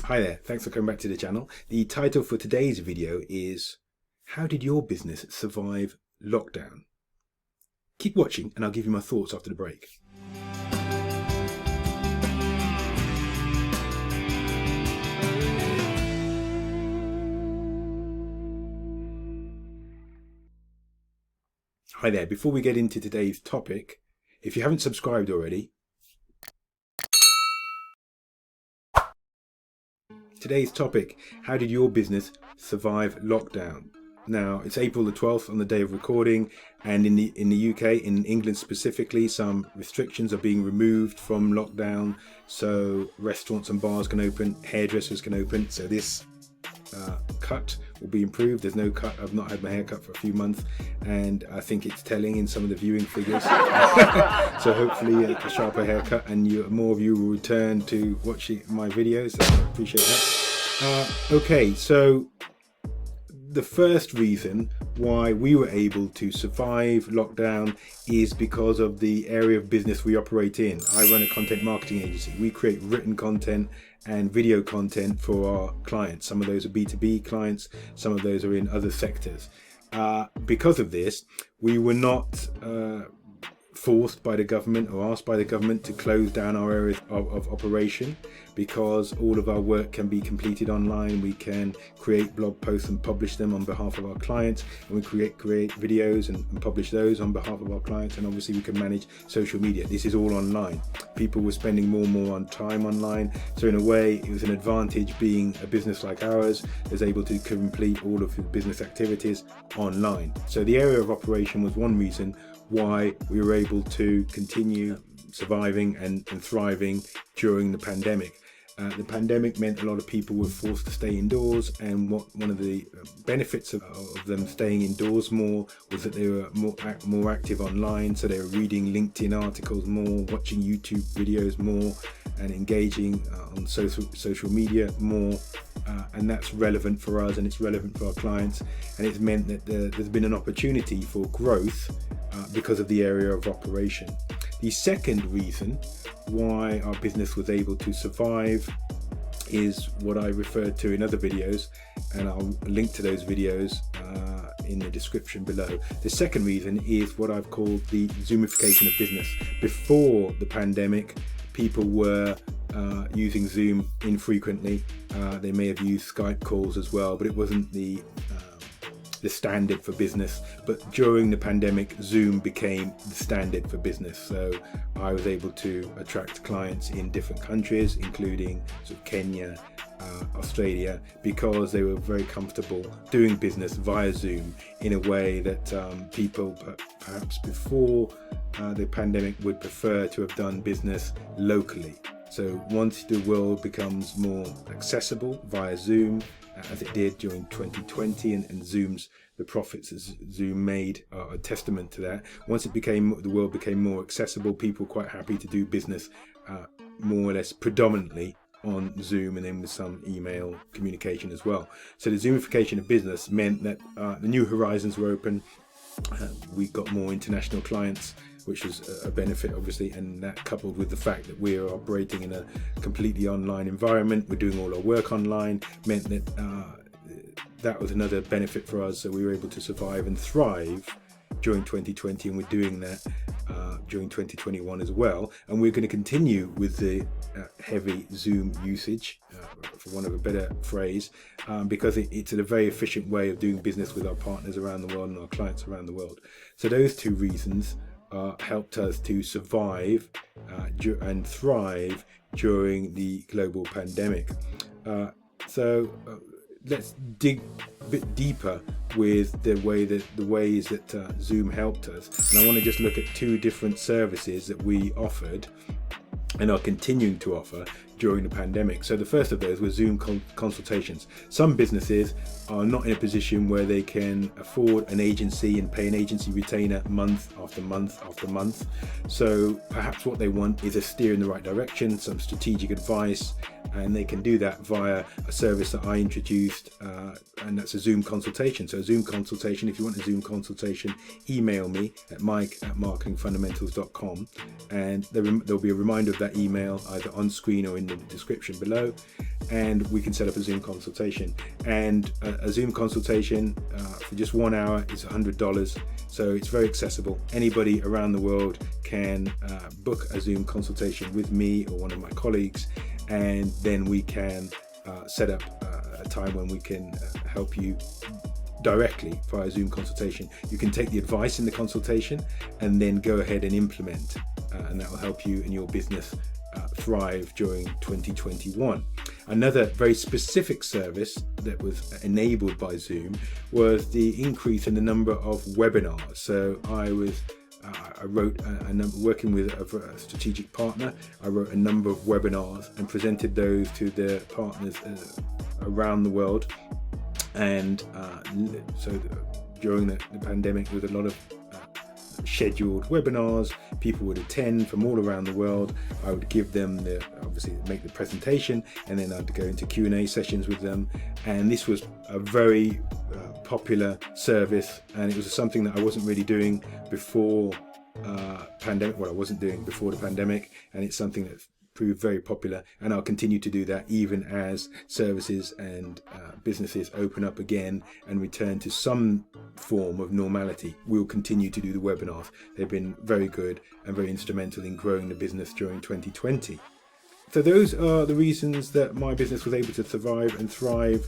Hi there, thanks for coming back to the channel. The title for today's video is How did your business survive lockdown? Keep watching and I'll give you my thoughts after the break. Hi there, before we get into today's topic, if you haven't subscribed already, today's topic, how did your business survive lockdown? Now, it's April the 12th on the day of recording, and in the UK, in England specifically, some restrictions are being removed from lockdown. So restaurants and bars can open, hairdressers can open. So this cut will be improved. There's no cut. I've not had my hair cut for a few months, and I think it's telling in some of the viewing figures. So hopefully a sharper haircut, and more of you will return to watching my videos. I appreciate that. Okay, so the first reason why we were able to survive lockdown is because of the area of business we operate in. I run a content marketing agency. We create written content and video content for our clients. Some of those are B2B clients, some of those are in other sectors. Because of this, we were not forced by the government or asked by the government to close down our areas of operation, because all of our work can be completed online. We can create blog posts and publish them on behalf of our clients, and we create videos and publish those on behalf of our clients, and obviously we can manage social media. This is all online. People were spending more and more time online, so in a way it was an advantage being a business like ours is able to complete all of the business activities online. So the area of operation was one reason why we were able to continue surviving and thriving during the pandemic. The pandemic meant a lot of people were forced to stay indoors, and one of the benefits of them staying indoors more was that they were more active online. So they were reading LinkedIn articles more, watching YouTube videos more, and engaging on social media more. And that's relevant for us, and it's relevant for our clients, and it's meant that there's been an opportunity for growth because of the area of operation. The second reason why our business was able to survive is what I referred to in other videos, and I'll link to those videos in the description below. The second reason is what I've called the Zoomification of business. Before the pandemic, people were using Zoom infrequently. They may have used Skype calls as well, but it wasn't the standard for business. But during the pandemic, Zoom became the standard for business. So I was able to attract clients in different countries, including sort of Kenya, Australia, because they were very comfortable doing business via Zoom in a way that people perhaps before the pandemic would prefer to have done business locally. So once the world becomes more accessible via Zoom, as it did during 2020, and the profits that Zoom made are a testament to that. Once the world became more accessible, people were quite happy to do business more or less predominantly on Zoom, and then with some email communication as well. So the Zoomification of business meant that the new horizons were open. We got more international clients, which was a benefit obviously, and that coupled with the fact that we are operating in a completely online environment, we're doing all our work online, meant that that was another benefit for us. So we were able to survive and thrive during 2020, and we're doing that during 2021 as well. And we're going to continue with the heavy Zoom usage, for want of a better phrase, because it's a very efficient way of doing business with our partners around the world and our clients around the world. So those two reasons helped us to survive and thrive during the global pandemic. Let's dig a bit deeper with the ways that Zoom helped us. And I want to just look at two different services that we offered and are continuing to offer during the pandemic. So the first of those was Zoom consultations. Some businesses are not in a position where they can afford an agency and pay an agency retainer month after month after month. So perhaps what they want is a steer in the right direction, some strategic advice, and they can do that via a service that I introduced, and that's a Zoom consultation. So a Zoom consultation, if you want a Zoom consultation, email me at mike@marketingfundamentals.com, and there'll be a reminder of that email either on screen or in in the description below, and we can set up a Zoom consultation. And a Zoom consultation for just 1 hour is $100. So it's very accessible. Anybody around the world can book a Zoom consultation with me or one of my colleagues, and then we can set up a time when we can help you directly via Zoom consultation. You can take the advice in the consultation and then go ahead and implement, and that will help you and your business thrive during 2021. Another very specific service that was enabled by Zoom was the increase in the number of webinars. So I wrote working with a strategic partner. I wrote a number of webinars and presented those to the partners around the world. And so during the pandemic, there was a lot of scheduled webinars. People would attend from all around the world. I would give them obviously make the presentation, and then I'd go into Q&A sessions with them. And this was a very popular service, and it was something that I wasn't really doing before pandemic. Well, I wasn't doing before the pandemic, and it's something that's proved very popular, and I'll continue to do that even as services and businesses open up again and return to some form of normality. We'll continue to do the webinars. They've been very good and very instrumental in growing the business during 2020. So those are the reasons that my business was able to survive and thrive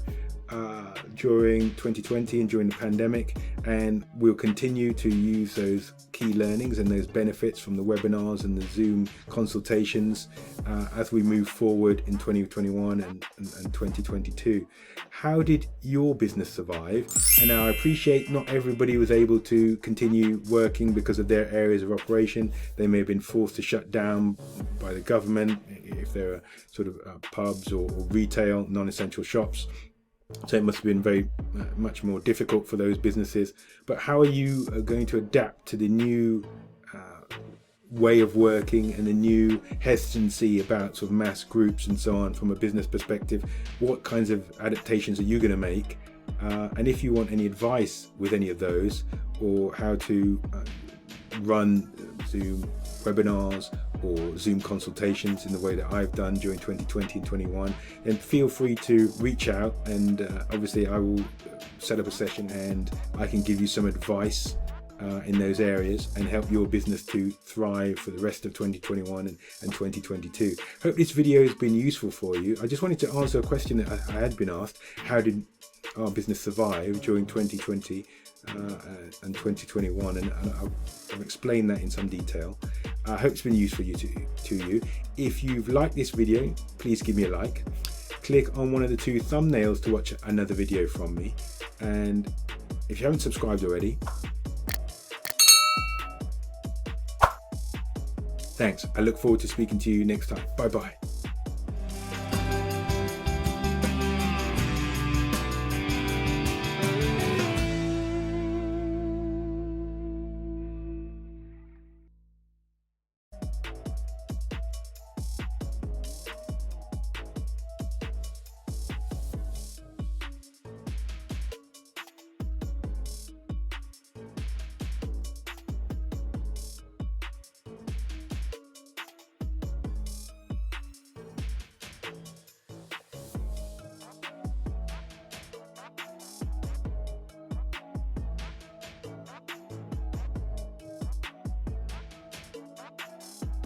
during 2020 and during the pandemic, and we'll continue to use those key learnings and those benefits from the webinars and the Zoom consultations as we move forward in 2021 and 2022. How did your business survive? And now I appreciate not everybody was able to continue working because of their areas of operation. They may have been forced to shut down by the government if there are sort of pubs or retail, non-essential shops. So it must have been very much more difficult for those businesses. But how are you going to adapt to the new way of working and the new hesitancy about sort of mass groups and so on from a business perspective? What kinds of adaptations are you going to make? And if you want any advice with any of those, or how to run Zoom webinars or Zoom consultations in the way that I've done during 2020 and 21, then feel free to reach out, and obviously I will set up a session and I can give you some advice in those areas and help your business to thrive for the rest of 2021 and 2022. Hope this video has been useful for you. I just wanted to answer a question that I had been asked. How did our business survive during 2020 and 2021? And I've explained that in some detail. I hope it's been useful to you. If you've liked this video, please give me a like. Click on one of the 2 thumbnails to watch another video from me. And if you haven't subscribed already, thanks. I look forward to speaking to you next time. Bye bye.